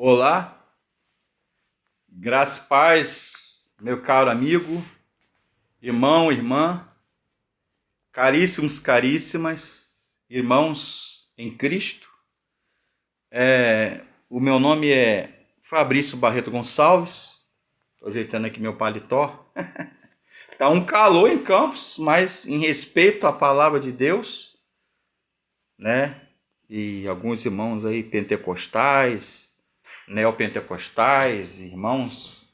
Olá, graça e paz, meu caro amigo, irmão, irmã, caríssimos, caríssimas, irmãos em Cristo. O meu nome é Fabrício Barreto Gonçalves, estou ajeitando aqui meu paletó. Tá um calor em Campos, mas em respeito à palavra de Deus, né? E alguns irmãos aí pentecostais, neopentecostais, irmãos.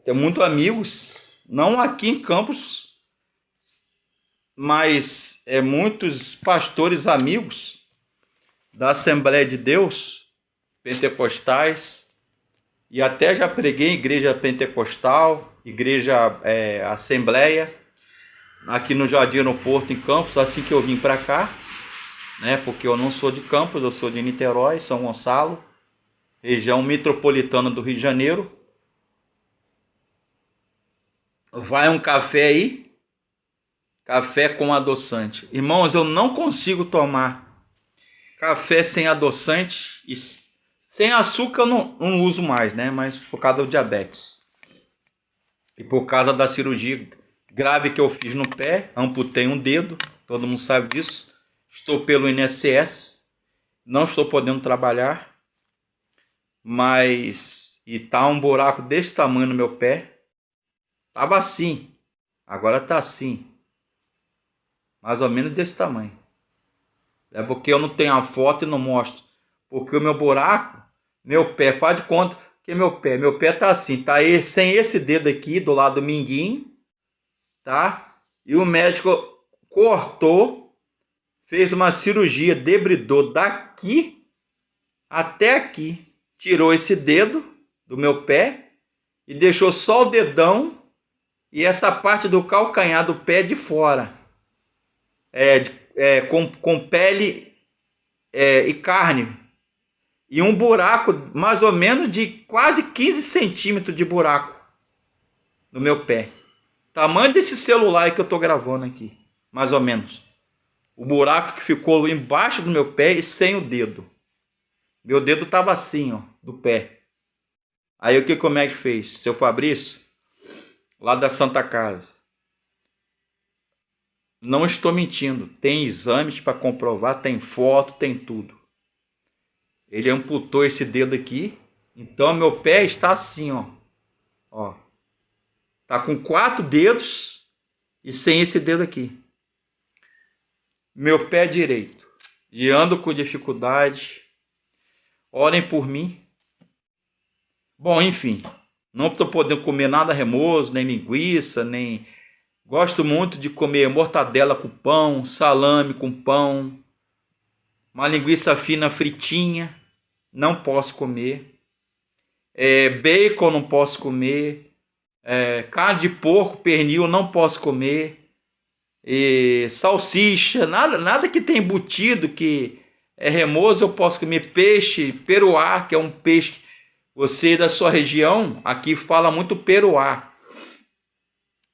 Tenho muitos amigos, não aqui em Campos, mas muitos pastores amigos da Assembleia de Deus, pentecostais, e até já preguei em igreja pentecostal, igreja Assembleia, aqui no Jardim no Porto, em Campos, assim que eu vim para cá, né? Porque eu não sou de Campos, eu sou de Niterói, São Gonçalo, região metropolitana do Rio de Janeiro. Vai um café aí? Café com adoçante. Irmãos, eu não consigo tomar café sem adoçante. E sem açúcar eu não uso mais, né? Mas por causa do diabetes. E por causa da cirurgia grave que eu fiz no pé, amputei um dedo, todo mundo sabe disso. Estou pelo INSS, não estou podendo trabalhar, mas e tá um buraco desse tamanho no meu pé. Tava assim, agora tá assim. Mais ou menos desse tamanho. É porque eu não tenho a foto e não mostro. Porque o meu buraco, meu pé, faz de conta que meu pé tá assim, tá aí, sem esse dedo aqui do lado do minguinho, tá? E o médico cortou, fez uma cirurgia, debridou daqui até aqui, tirou esse dedo do meu pé e deixou só o dedão e essa parte do calcanhar do pé de fora. Com pele e carne. E um buraco mais ou menos de quase 15 centímetros de buraco no meu pé. Tamanho desse celular que eu estou gravando aqui. Mais ou menos. O buraco que ficou embaixo do meu pé e sem o dedo. Meu dedo estava assim, ó, do pé. Aí o que o médico fez? Seu Fabrício, lá da Santa Casa. Não estou mentindo. Tem exames para comprovar, tem foto, tem tudo. Ele amputou esse dedo aqui. Então meu pé está assim, ó. Tá com 4 dedos e sem esse dedo aqui. Meu pé direito. E ando com dificuldade. Orem por mim. Bom, enfim. Não estou podendo comer nada remoso, nem linguiça, nem... Gosto muito de comer mortadela com pão, salame com pão, uma linguiça fina fritinha, não posso comer. Bacon não posso comer. Carne de porco, pernil não posso comer. Salsicha, nada que tem embutido, que é remoso eu posso comer. Peixe, peruá, que é um peixe, você da sua região, aqui fala muito peruá.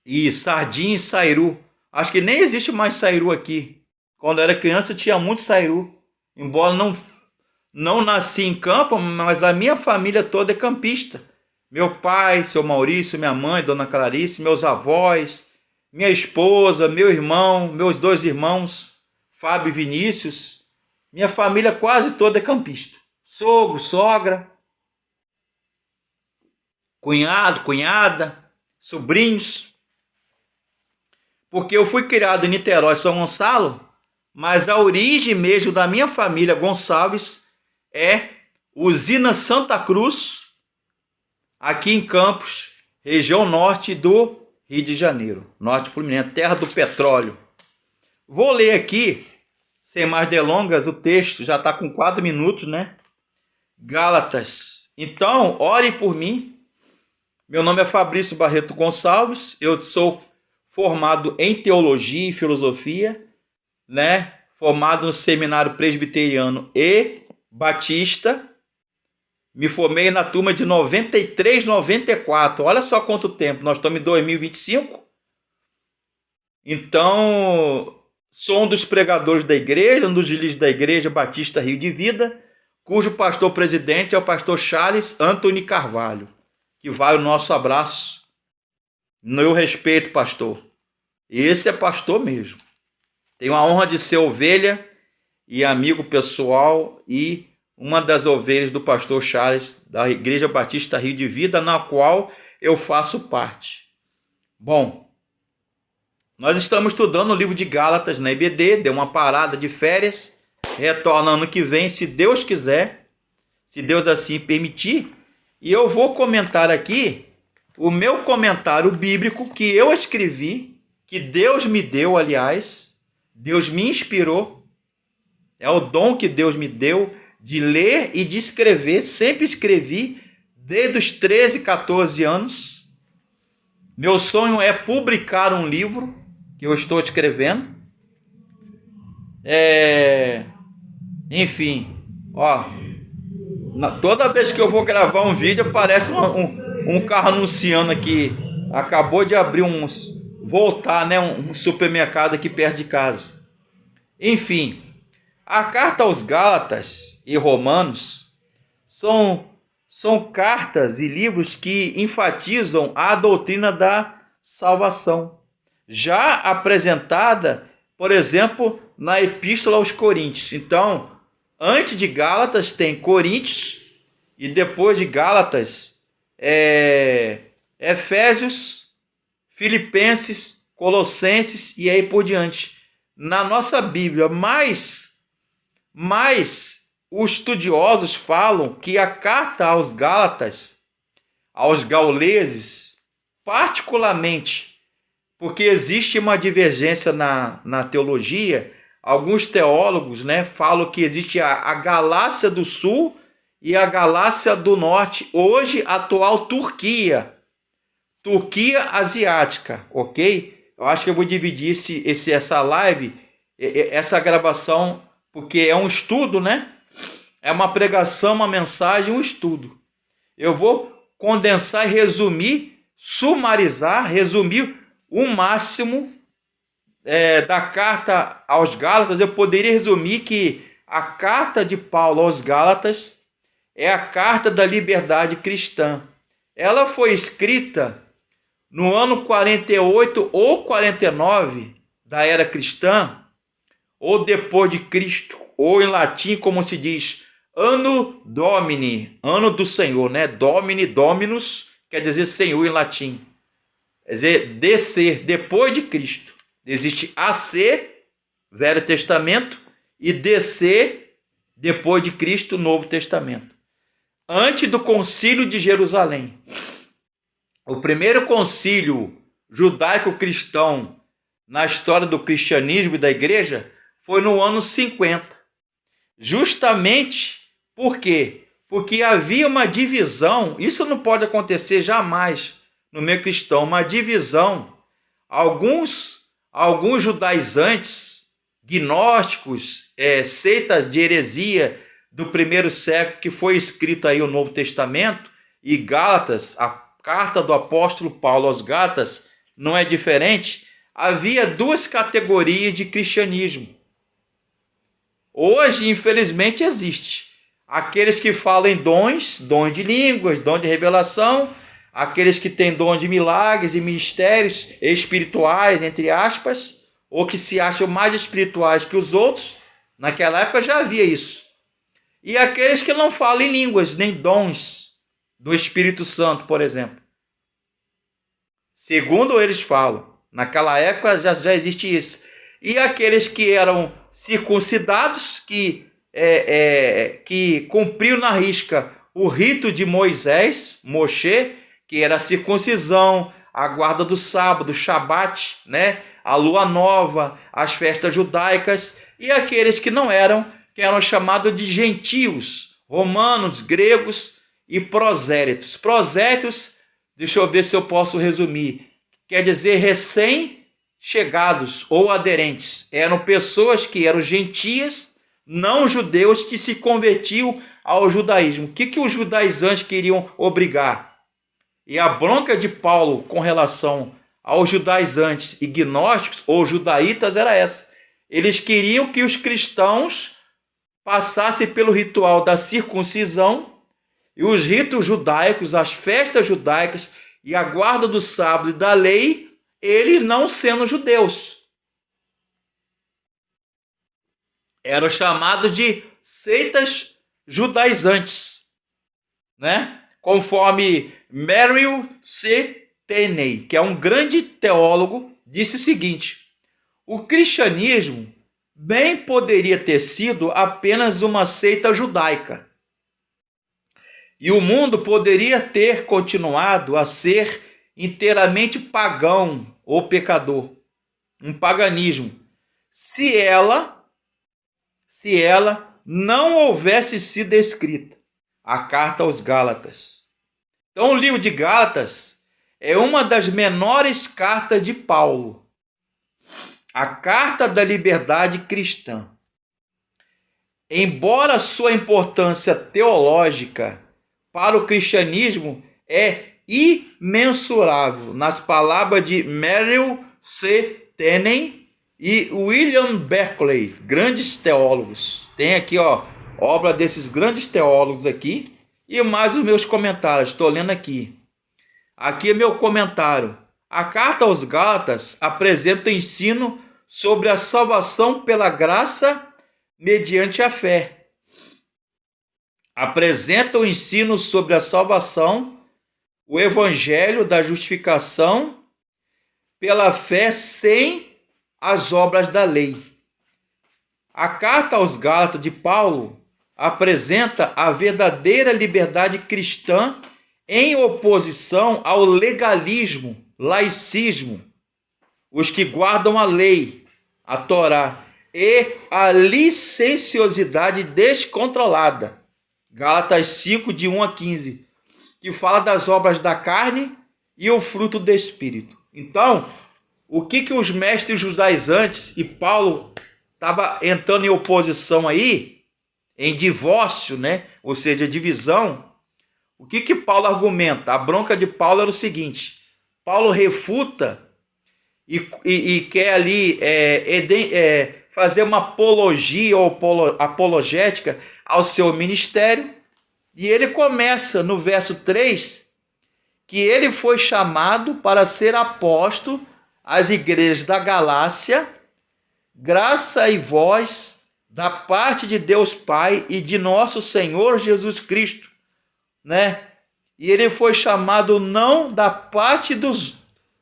E sardinha e sairu. Acho que nem existe mais sairu aqui. Quando eu era criança tinha muito sairu. Embora não nasci em campo, mas a minha família toda é campista. Meu pai, seu Maurício, minha mãe, dona Clarice, meus avós, minha esposa, meu irmão, meus 2 irmãos, Fábio e Vinícius. Minha família quase toda é campista. Sogro, sogra, cunhado, cunhada, sobrinhos. Porque eu fui criado em Niterói, São Gonçalo, mas a origem mesmo da minha família Gonçalves é Usina Santa Cruz, aqui em Campos, região norte do Rio de Janeiro, norte fluminense, terra do petróleo. Vou ler aqui, sem mais delongas, o texto já está com 4 minutos, né? Gálatas. Então, orem por mim. Meu nome é Fabrício Barreto Gonçalves, eu sou formado em teologia e filosofia, né? Formado no seminário presbiteriano e batista. Me formei na turma de 93, 94. Olha só quanto tempo. Nós estamos em 2025. Então, sou um dos pregadores da igreja, um dos líderes da igreja Batista Rio de Vida. cujo pastor presidente é o pastor Charles Anthony Carvalho, que vai o nosso abraço. Meu respeito, pastor. Esse é pastor mesmo. Tenho a honra de ser ovelha e amigo pessoal e uma das ovelhas do pastor Charles, da Igreja Batista Rio de Vida, na qual eu faço parte. Bom, nós estamos estudando o livro de Gálatas na IBD, deu uma parada de férias, retorna ano que vem, se Deus quiser, se Deus assim permitir, e eu vou comentar aqui o meu comentário bíblico que eu escrevi, que Deus me deu, aliás, Deus me inspirou, é o dom que Deus me deu de ler e de escrever, sempre escrevi, desde os 13, 14 anos. Meu sonho é publicar um livro que eu estou escrevendo. Enfim, ó, toda vez que eu vou gravar um vídeo, aparece um carro anunciando aqui, acabou de abrir voltar, né, um supermercado aqui perto de casa. Enfim, a carta aos Gálatas e Romanos são cartas e livros que enfatizam a doutrina da salvação, já apresentada, por exemplo, na Epístola aos Coríntios. Então, antes de Gálatas tem Coríntios e depois de Gálatas Efésios, Filipenses, Colossenses e aí por diante. Na nossa Bíblia, mas os estudiosos falam que a carta aos Gálatas, aos gauleses, particularmente, porque existe uma divergência na teologia, alguns teólogos, né, falam que existe a Galácia do Sul e a Galácia do Norte, hoje atual Turquia asiática, ok? Eu acho que eu vou dividir essa live, essa gravação, porque é um estudo, né? É uma pregação, uma mensagem, um estudo. Eu vou condensar e resumir, resumir o máximo da carta aos Gálatas. Eu poderia resumir que a carta de Paulo aos Gálatas é a carta da liberdade cristã. Ela foi escrita no ano 48 ou 49 da era cristã, ou depois de Cristo, ou em latim, como se diz, Anno Domini, ano do Senhor, né? Domini, Dominus, quer dizer Senhor em latim. Quer dizer, descer, depois de Cristo. Existe AC, Velho Testamento, e descer, depois de Cristo, Novo Testamento. Antes do Concílio de Jerusalém. O primeiro concílio judaico-cristão na história do cristianismo e da igreja foi no ano 50. Justamente por quê? Porque havia uma divisão, isso não pode acontecer jamais no meio cristão, uma divisão. Alguns judaizantes, gnósticos, seitas de heresia do primeiro século, que foi escrito aí o Novo Testamento, e Gálatas, a carta do apóstolo Paulo aos Gálatas, não é diferente. Havia duas categorias de cristianismo. Hoje, infelizmente, existe aqueles que falam em dons de línguas, dom de revelação, aqueles que têm dom de milagres e ministérios espirituais, entre aspas, ou que se acham mais espirituais que os outros. Naquela época já havia isso. E aqueles que não falam em línguas, nem dons do Espírito Santo, por exemplo. Segundo eles falam, naquela época já existe isso. E aqueles que eram circuncidados, que cumpriu na risca o rito de Moisés, Moshe, que era a circuncisão, a guarda do sábado, o Shabat, né? A lua nova, as festas judaicas, e aqueles que não eram, que eram chamados de gentios, romanos, gregos e prosélitos. Prosélitos, deixa eu ver se eu posso resumir, quer dizer recém-chegados ou aderentes. Eram pessoas que eram gentias, não judeus, que se convertiam ao judaísmo. O que os judaizantes queriam obrigar? E a bronca de Paulo com relação aos judaizantes e gnósticos ou judaítas era essa. Eles queriam que os cristãos passasse pelo ritual da circuncisão e os ritos judaicos, as festas judaicas e a guarda do sábado e da lei, eles não sendo judeus. Eram chamados de seitas judaizantes, né? Conforme Merrill C. Tenney, que é um grande teólogo, disse o seguinte: o cristianismo bem poderia ter sido apenas uma seita judaica, e o mundo poderia ter continuado a ser inteiramente pagão ou pecador, um paganismo, se ela não houvesse sido escrita, a carta aos Gálatas. Então, o livro de Gálatas é uma das menores cartas de Paulo, a carta da liberdade cristã. Embora sua importância teológica para o cristianismo é imensurável, nas palavras de Merrill C. Tenney e William Berkeley, grandes teólogos. Tem aqui, obra desses grandes teólogos aqui, e mais os meus comentários, estou lendo aqui. Aqui é meu comentário. A carta aos Gálatas apresenta o ensino sobre a salvação pela graça mediante a fé. Apresenta o ensino sobre a salvação, o evangelho da justificação pela fé sem as obras da lei. A carta aos Gálatas de Paulo apresenta a verdadeira liberdade cristã em oposição ao legalismo, laicismo, os que guardam a lei, a Torá, e a licenciosidade descontrolada. Gálatas 5, de 1 a 15, que fala das obras da carne e o fruto do Espírito. Então, o que os mestres judaizantes e Paulo estava entrando em oposição aí, em divórcio, né? Ou seja, divisão. O que Paulo argumenta? A bronca de Paulo era o seguinte: Paulo refuta e quer ali fazer uma apologia ou apologética ao seu ministério, e ele começa no verso 3 que ele foi chamado para ser apóstolo às igrejas da Galácia, graça e voz da parte de Deus Pai e de nosso Senhor Jesus Cristo, né? E ele foi chamado não da parte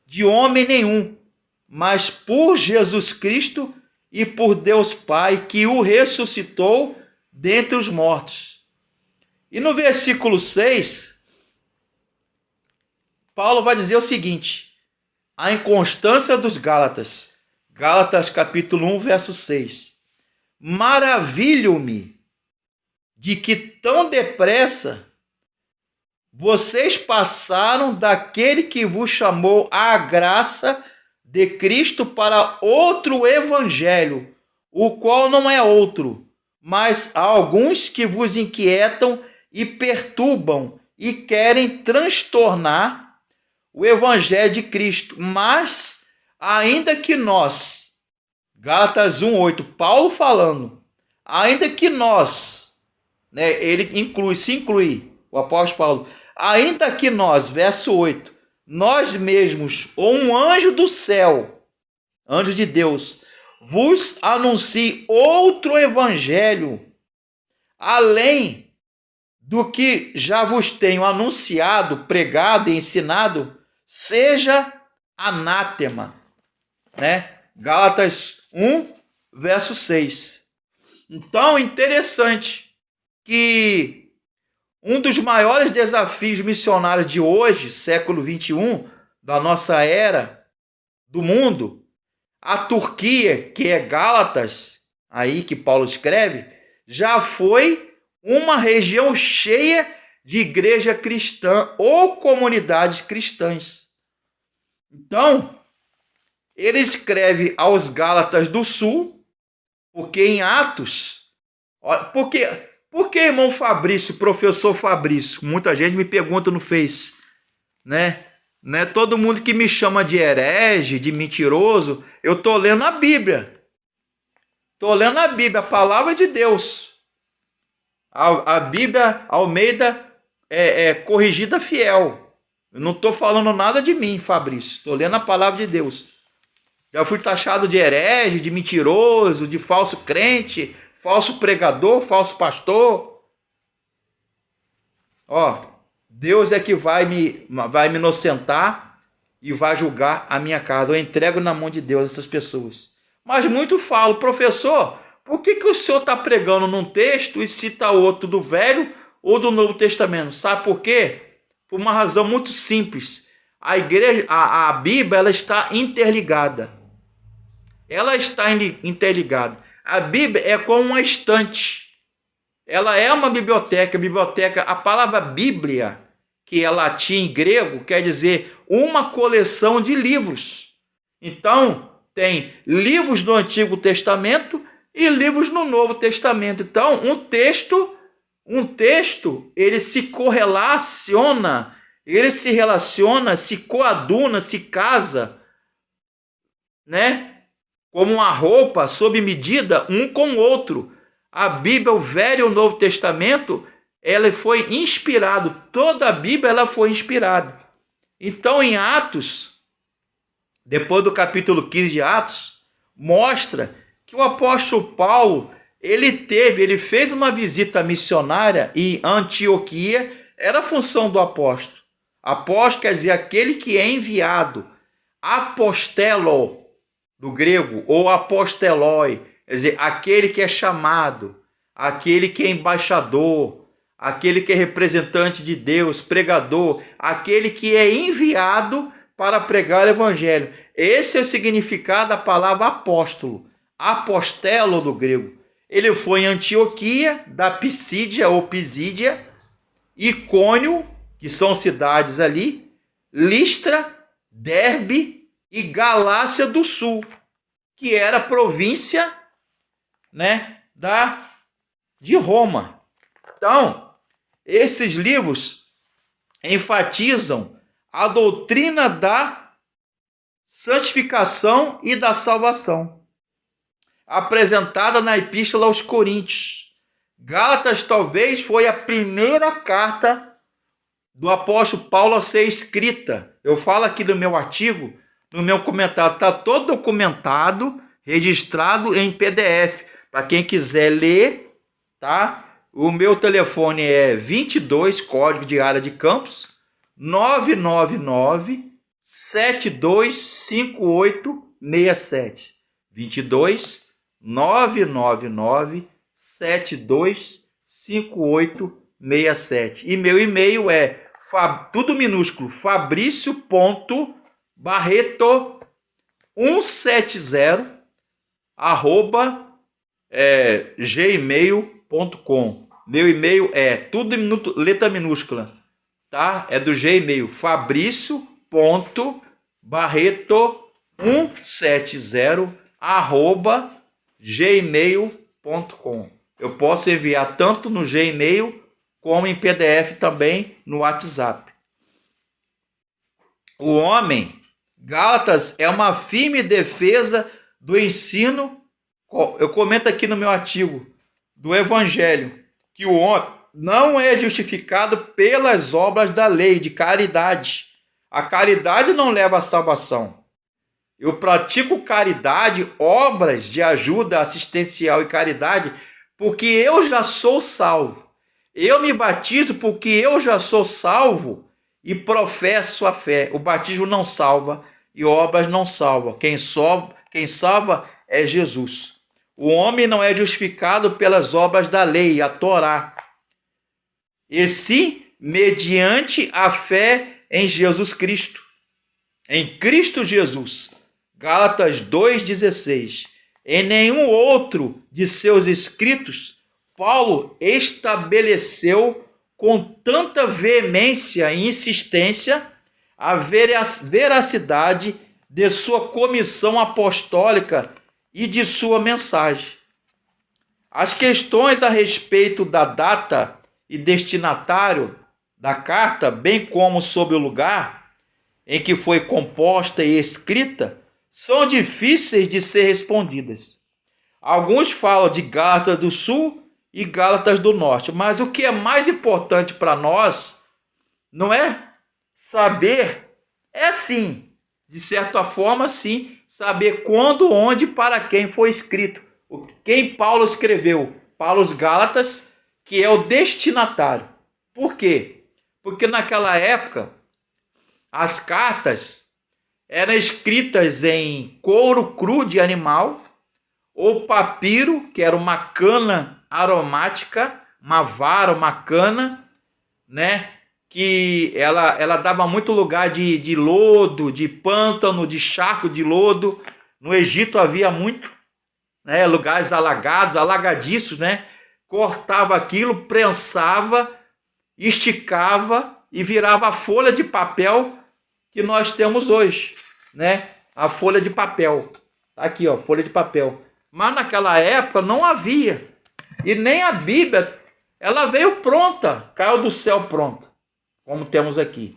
de homem nenhum, mas por Jesus Cristo e por Deus Pai, que o ressuscitou dentre os mortos. E no versículo 6, Paulo vai dizer o seguinte: a inconstância dos Gálatas, Gálatas capítulo 1, verso 6. Maravilho-me de que tão depressa vocês passaram daquele que vos chamou à graça de Cristo para outro evangelho, o qual não é outro, mas há alguns que vos inquietam e perturbam e querem transtornar o evangelho de Cristo. Mas, ainda que nós, Gálatas 1:8, Paulo falando, ainda que nós, né, ele se inclui, o apóstolo Paulo, ainda que nós, verso 8, nós mesmos, ou um anjo do céu, anjo de Deus, vos anuncie outro evangelho, além do que já vos tenho anunciado, pregado e ensinado, seja anátema, né? Gálatas 1, verso 6. Então, interessante que um dos maiores desafios missionários de hoje, século 21, da nossa era, do mundo, a Turquia, que é Gálatas, aí que Paulo escreve, já foi uma região cheia de igreja cristã ou comunidades cristãs. Então, ele escreve aos Gálatas do Sul, porque em Atos, por que, irmão Fabrício, professor Fabrício? Muita gente me pergunta no Face, né? Não é todo mundo que me chama de herege, de mentiroso. Eu estou lendo a Bíblia. Estou lendo a Bíblia, a palavra de Deus. A Bíblia Almeida é corrigida fiel. Eu não estou falando nada de mim, Fabrício. Estou lendo a palavra de Deus. Já fui taxado de herege, de mentiroso, de falso crente, falso pregador, falso pastor. Ó, Deus é que vai me inocentar e vai julgar a minha casa. Eu entrego na mão de Deus essas pessoas. Mas muito falo, professor, por que o senhor está pregando num texto e cita outro do Velho ou do Novo Testamento? Sabe por quê? Por uma razão muito simples. A igreja, a Bíblia, ela está interligada. Ela está interligada. A Bíblia é como uma estante. Ela é uma biblioteca. A palavra Bíblia, que é latim e grego, quer dizer uma coleção de livros. Então, tem livros do Antigo Testamento e livros no Novo Testamento. Então, um texto, ele se correlaciona, ele se relaciona, se coaduna, se casa, né? Como uma roupa sob medida, um com o outro. A Bíblia, o Velho e o Novo Testamento, ela foi inspirado. Toda a Bíblia ela foi inspirada. Então, em Atos, depois do capítulo 15 de Atos, mostra que o apóstolo Paulo, ele fez uma visita missionária em Antioquia, era a função do apóstolo. Apóstolo quer dizer aquele que é enviado. Apostelo, do grego, ou aposteloi, quer dizer, aquele que é chamado, aquele que é embaixador, aquele que é representante de Deus, pregador, aquele que é enviado para pregar o evangelho. Esse é o significado da palavra apóstolo, apostelo do grego. Ele foi em Antioquia, da Pisídia ou Pisídia, Icônio, que são cidades ali, Listra, Derbe e Galácia do Sul, que era província, né, de Roma. Então, esses livros enfatizam a doutrina da santificação e da salvação, apresentada na Epístola aos Coríntios. Gálatas talvez foi a primeira carta do apóstolo Paulo a ser escrita. Eu falo aqui no meu artigo, no meu comentário, está todo documentado, registrado em PDF. Para quem quiser ler, tá? O meu telefone é 22, código de área de Campos, 999 725867. 22 999 725867. E meu e-mail é tudo minúsculo, fabricio.barreto170 @gmail.com. Meu e-mail é tudo letra minúscula, tá? É do Gmail, fabricio.barreto170 @gmail.com. Eu posso enviar tanto no Gmail como em PDF também no WhatsApp. O homem, Gálatas, é uma firme defesa do ensino, eu comento aqui no meu artigo, do Evangelho, que o homem não é justificado pelas obras da lei, de caridade. A caridade não leva à salvação. Eu pratico caridade, obras de ajuda assistencial e caridade, porque eu já sou salvo. Eu me batizo porque eu já sou salvo e professo a fé. O batismo não salva e obras não salvam. Quem salva é Jesus. O homem não é justificado pelas obras da lei, a Torá, e sim mediante a fé em Jesus Cristo. Em Cristo Jesus. Gálatas 2,16. Em nenhum outro de seus escritos, Paulo estabeleceu com tanta veemência e insistência a veracidade de sua comissão apostólica e de sua mensagem. As questões a respeito da data e destinatário da carta, bem como sobre o lugar em que foi composta e escrita, são difíceis de ser respondidas. Alguns falam de Gálatas do Sul e Gálatas do Norte. Mas o que é mais importante para nós não é saber, é sim, de certa forma sim, saber quando, onde, para quem foi escrito. Quem Paulo escreveu para os Gálatas, que é o destinatário. Por quê? Porque naquela época as cartas eram escritas em couro cru de animal ou papiro, que era uma cana aromática, uma vara, uma cana, né? Que ela dava muito lugar de lodo, de pântano, de charco de lodo. No Egito havia muito, né? Lugares alagados, alagadiços, né? Cortava aquilo, prensava, esticava e virava a folha de papel que nós temos hoje, né? A folha de papel. Tá aqui, ó, folha de papel. Mas naquela época não havia. E nem a Bíblia, ela veio pronta, caiu do céu pronta, como temos aqui.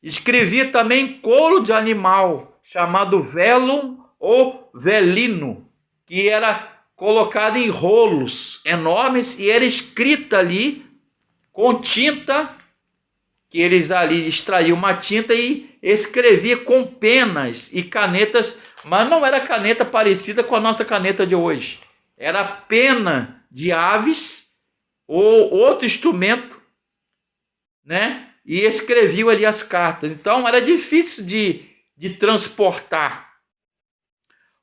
Escrevia também em couro de animal, chamado velum ou velino, que era colocado em rolos enormes e era escrita ali com tinta, que eles ali extraíam uma tinta e escrevia com penas e canetas, mas não era caneta parecida com a nossa caneta de hoje. Era pena de aves ou outro instrumento, né? E escreviam ali as cartas. Então era difícil de transportar,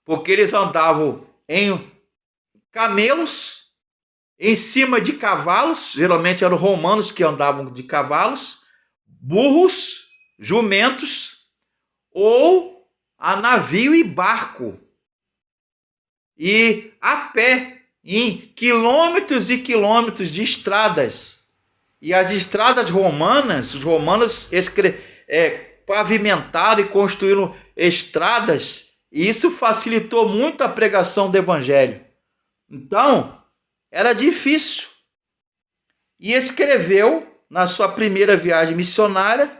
porque eles andavam em camelos, em cima de cavalos, geralmente eram romanos que andavam de cavalos, burros, jumentos, ou a navio e barco, e a pé, em quilômetros e quilômetros de estradas. E as estradas romanas, os romanos pavimentaram e construíram estradas, e isso facilitou muito a pregação do evangelho. Então, era difícil. E escreveu na sua primeira viagem missionária,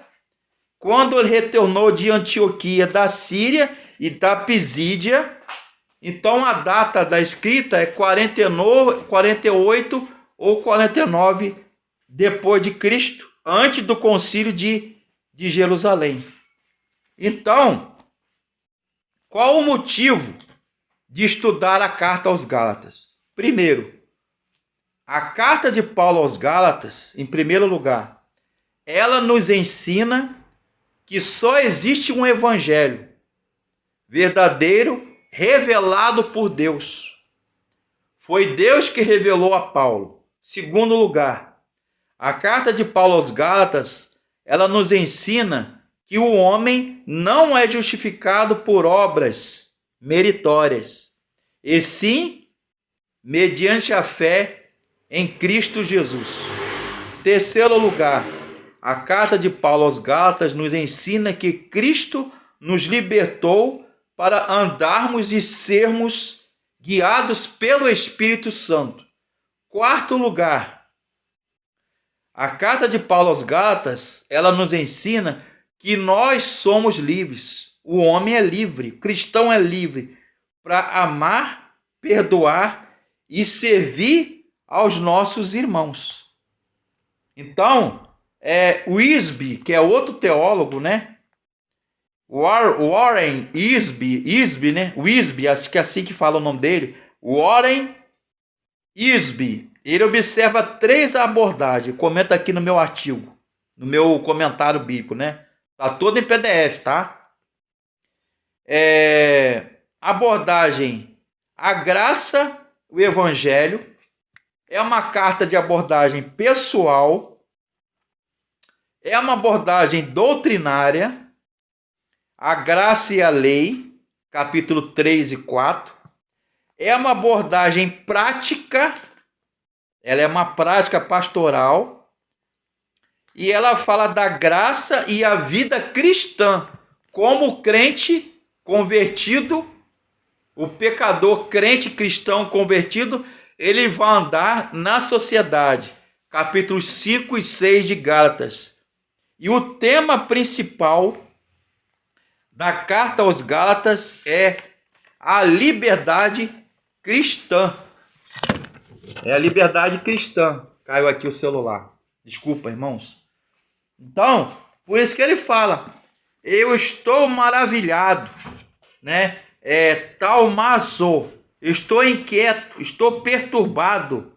quando ele retornou de Antioquia da Síria e da Pisídia. Então a data da escrita é 48 ou 49 depois de Cristo, antes do concílio de Jerusalém. Então, qual o motivo de estudar a carta aos Gálatas? Primeiro, a carta de Paulo aos Gálatas, em primeiro lugar, ela nos ensina que só existe um evangelho verdadeiro, revelado por Deus. Foi Deus que revelou a Paulo. Segundo lugar, a carta de Paulo aos Gálatas, ela nos ensina que o homem não é justificado por obras meritórias, e sim mediante a fé em Cristo Jesus. Terceiro lugar, a carta de Paulo aos Gálatas nos ensina que Cristo nos libertou para andarmos e sermos guiados pelo Espírito Santo. Quarto lugar, a carta de Paulo aos Gálatas, ela nos ensina que nós somos livres. O homem é livre, o cristão é livre para amar, perdoar e servir aos nossos irmãos. Então, Wiersbe, que é outro teólogo, né? Warren Wiersbe, né? Wiersbe, acho que é assim que fala o nome dele. Warren Wiersbe. Ele observa 3 abordagens. Comenta aqui no meu artigo, no meu comentário bíblico, né? Tá todo em PDF, tá? Abordagem: a graça, o evangelho. É uma carta de abordagem pessoal. É uma abordagem doutrinária. A graça e a lei, capítulo 3 e 4. É uma abordagem prática. Ela é uma prática pastoral. E ela fala da graça e a vida cristã. Como o crente convertido, o pecador crente cristão convertido, ele vai andar na sociedade. Capítulos 5 e 6 de Gálatas. E o tema principal da carta aos Gálatas é a liberdade cristã. É a liberdade cristã. Caiu aqui o celular. Desculpa, irmãos. Então, por isso que ele fala, eu estou maravilhado, né? Talmaço, estou inquieto, estou perturbado,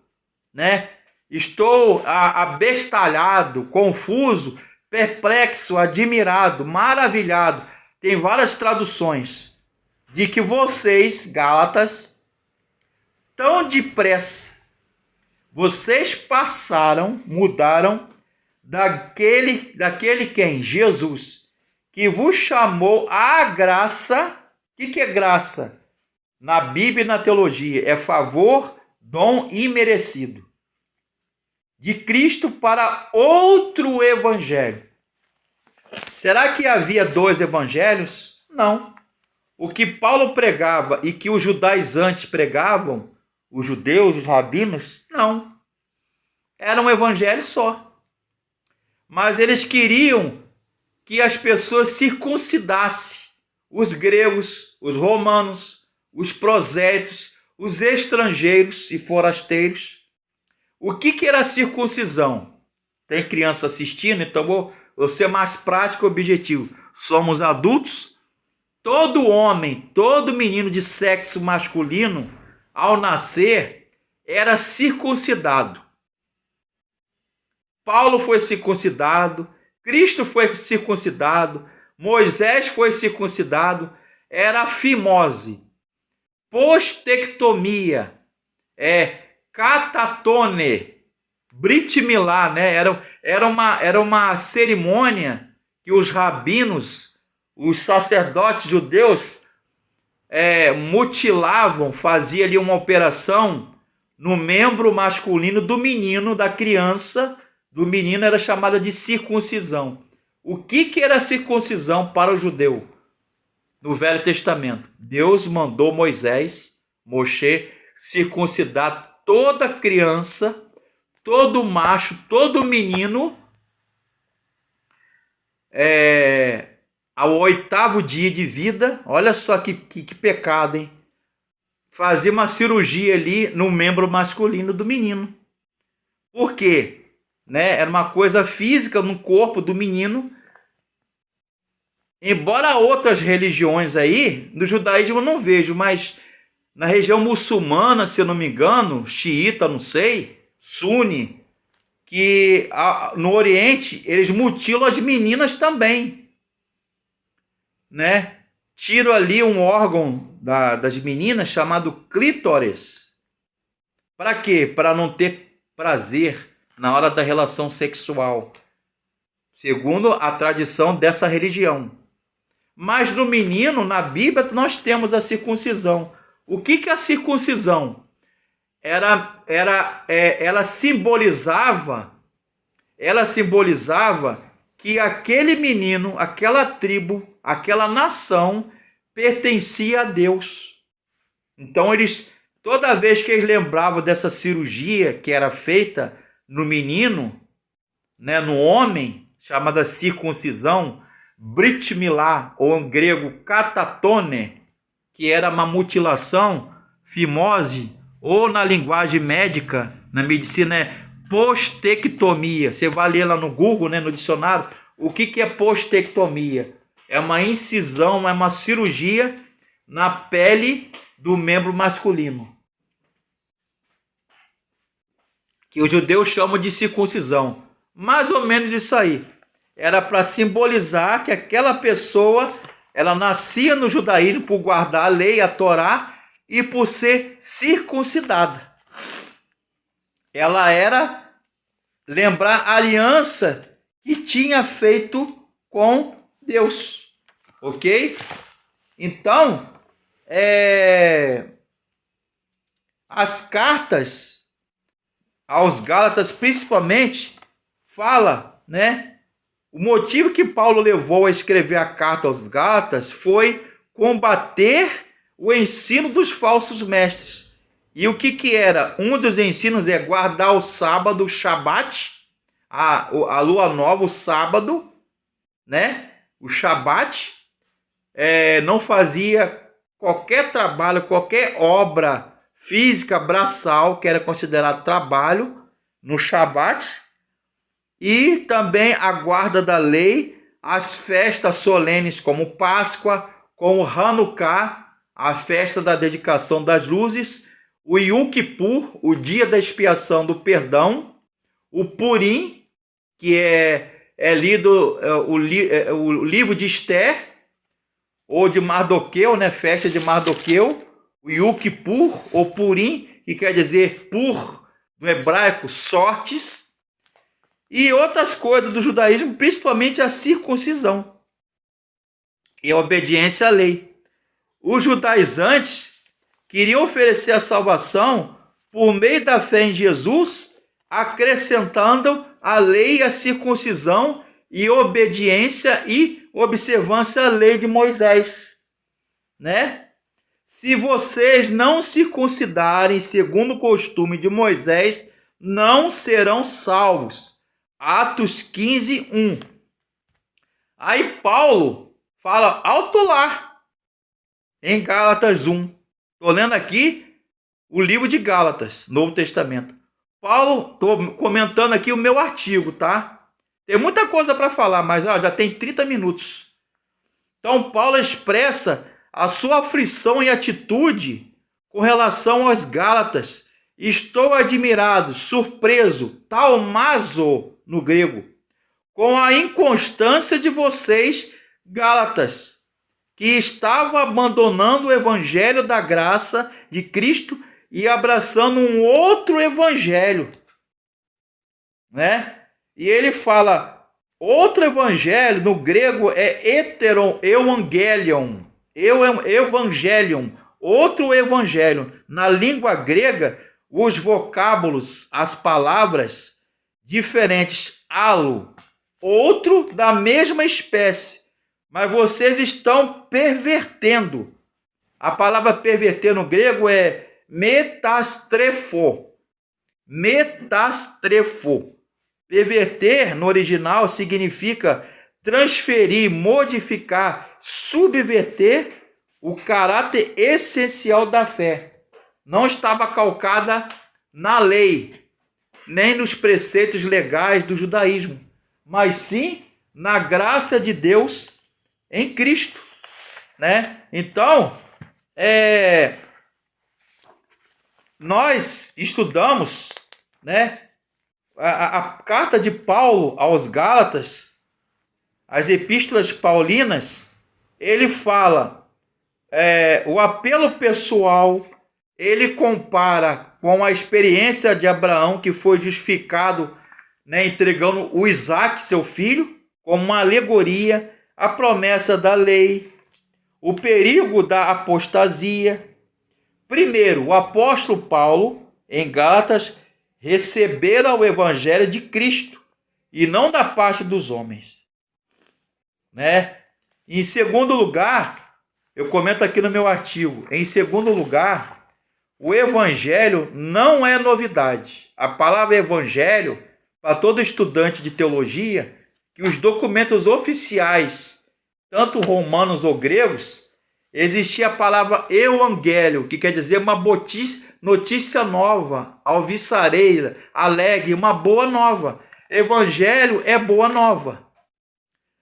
né? Estou abestalhado, confuso, perplexo, admirado, maravilhado. Tem várias traduções de que vocês, Gálatas, tão depressa, vocês passaram, mudaram daquele quem? Jesus, que vos chamou à graça. O que é graça? Na Bíblia e na teologia, é favor, dom imerecido de Cristo para outro evangelho. Será que havia dois evangelhos? Não. O que Paulo pregava e que os judaizantes pregavam, os judeus, os rabinos, não. Era um evangelho só. Mas eles queriam que as pessoas circuncidassem os gregos, os romanos, os prosélitos, os estrangeiros e forasteiros. O que era a circuncisão? Tem criança assistindo, então vou ser mais prático e objetivo. Somos adultos. Todo homem, todo menino de sexo masculino, ao nascer, era circuncidado. Paulo foi circuncidado, Cristo foi circuncidado, Moisés foi circuncidado, era fimose, postectomia, catatone, brit milá, né? Era uma cerimônia que os rabinos, os sacerdotes judeus mutilavam, faziam ali uma operação no membro masculino do menino, da criança, do menino, era chamada de circuncisão. O que era circuncisão para o judeu? No Velho Testamento, Deus mandou Moshe, circuncidar toda criança, todo macho, todo menino, ao 8º dia de vida. Olha só que pecado, hein? Fazia uma cirurgia ali no membro masculino do menino. Por quê? Né? Era uma coisa física no corpo do menino. Embora outras religiões aí, no judaísmo eu não vejo, mas na região muçulmana, se eu não me engano, xiita, não sei, suni, que no Oriente eles mutilam as meninas também, né? Tiram ali um órgão das meninas chamado clítoris. Para quê? Para não ter prazer na hora da relação sexual, segundo a tradição dessa religião. Mas no menino, na Bíblia, nós temos a circuncisão. O que é a circuncisão? Ela simbolizava que aquele menino, aquela tribo, aquela nação pertencia a Deus. Então toda vez que eles lembravam dessa cirurgia que era feita no menino, né, no homem, chamada circuncisão, brit milá, ou em grego catatone, que era uma mutilação, fimose, ou na linguagem médica, na medicina é postectomia. Você vai ler lá no Google, né, no dicionário, o que é postectomia? É uma incisão, é uma cirurgia na pele do membro masculino, que os judeus chamam de circuncisão. Mais ou menos isso aí. Era para simbolizar que aquela pessoa, ela nascia no judaísmo por guardar a lei, a Torá, e por ser circuncidada. Ela era lembrar a aliança que tinha feito com Deus. Ok? Então, as cartas aos Gálatas, principalmente, fala, né? O motivo que Paulo levou a escrever a carta aos Gálatas foi combater o ensino dos falsos mestres. E o que era? Um dos ensinos é guardar o sábado, o Shabat, a lua nova, o sábado, né? O Shabat. Não fazia qualquer trabalho, qualquer obra física braçal, que era considerado trabalho no Shabat, e também a guarda da lei, as festas solenes como Páscoa, como Hanukkah, a festa da dedicação das luzes, o Yom Kippur, o dia da expiação do perdão, o Purim, que é lido o livro de Esther, ou de Mardoqueu, né? Festa de Mardoqueu, o Yom Kippur, ou Purim, que quer dizer pur, no hebraico, sortes, e outras coisas do judaísmo, principalmente a circuncisão e a obediência à lei. Os judaizantes queriam oferecer a salvação por meio da fé em Jesus, acrescentando a lei e a circuncisão e obediência e observância à lei de Moisés, né? Se vocês não circuncidarem segundo o costume de Moisés, não serão salvos. Atos 15, 1. Aí Paulo fala alto lá, em Gálatas 1. Estou lendo aqui o livro de Gálatas, Novo Testamento. Paulo, estou comentando aqui o meu artigo, tá? Tem muita coisa para falar, mas já tem 30 minutos. Então Paulo expressa a sua aflição e atitude com relação aos Gálatas. Estou admirado, surpreso, talmazo no grego, com a inconstância de vocês, Gálatas, que estavam abandonando o evangelho da graça de Cristo e abraçando um outro evangelho, né? E ele fala, outro evangelho, no grego é heteron, evangelion, outro evangelho. Na língua grega, os vocábulos, as palavras diferentes, alo, outro da mesma espécie, mas vocês estão pervertendo. A palavra perverter no grego é metastrefo. Metastrefo. Perverter no original significa transferir, modificar, subverter o caráter essencial da fé. Não estava calcada na lei, nem nos preceitos legais do judaísmo, mas sim na graça de Deus em Cristo, né? Então, nós estudamos, né, a carta de Paulo aos Gálatas, as epístolas paulinas. Ele fala, o apelo pessoal, ele compara com a experiência de Abraão, que foi justificado, né, entregando o Isaac, seu filho, como uma alegoria, a promessa da lei, o perigo da apostasia. Primeiro, o apóstolo Paulo, em Gálatas, recebera o evangelho de Cristo e não da parte dos homens, né? Em segundo lugar, eu comento aqui no meu artigo, em segundo lugar, o evangelho não é novidade. A palavra evangelho, para todo estudante de teologia, que os documentos oficiais, tanto romanos ou gregos, existia a palavra evangelho, que quer dizer uma notícia nova, alvissareira, alegre, uma boa nova. Evangelho é boa nova.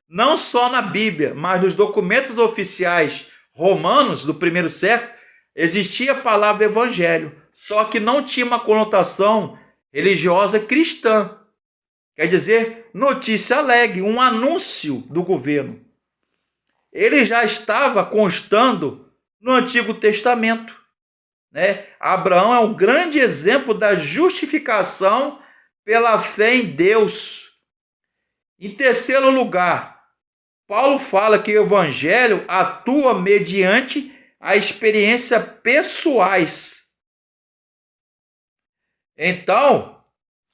Não só na Bíblia, mas nos documentos oficiais romanos do primeiro século, existia a palavra evangelho, só que não tinha uma conotação religiosa cristã. Quer dizer, notícia alegre, um anúncio do governo. Ele já estava constando no Antigo Testamento, né? Abraão é um grande exemplo da justificação pela fé em Deus. Em terceiro lugar, Paulo fala que o evangelho atua mediante a experiência pessoais. Então,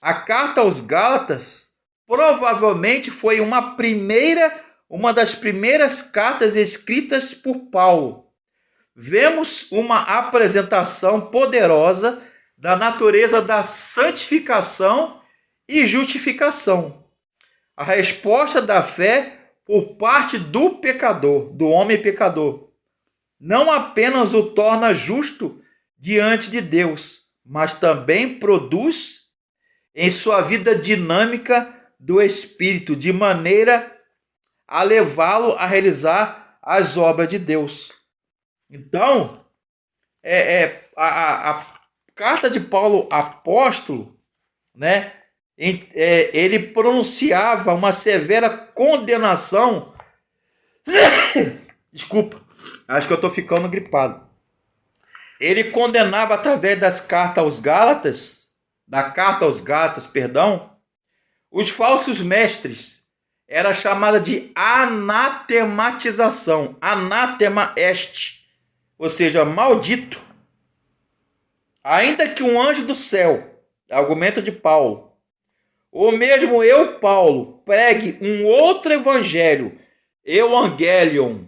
a carta aos Gálatas provavelmente foi uma das primeiras cartas escritas por Paulo. Vemos uma apresentação poderosa da natureza da santificação e justificação. A resposta da fé por parte do pecador, do homem pecador, não apenas o torna justo diante de Deus, mas também produz em sua vida dinâmica do Espírito, de maneira a levá-lo a realizar as obras de Deus. Então, a carta de Paulo apóstolo, né, ele pronunciava uma severa condenação. Desculpa, acho que eu estou ficando gripado. Ele condenava através das cartas aos Gálatas, os falsos mestres. Era chamada de anatematização. Anátema est, ou seja, maldito. Ainda que um anjo do céu, argumento de Paulo, ou mesmo eu, Paulo, pregue um outro evangelho, evangelion,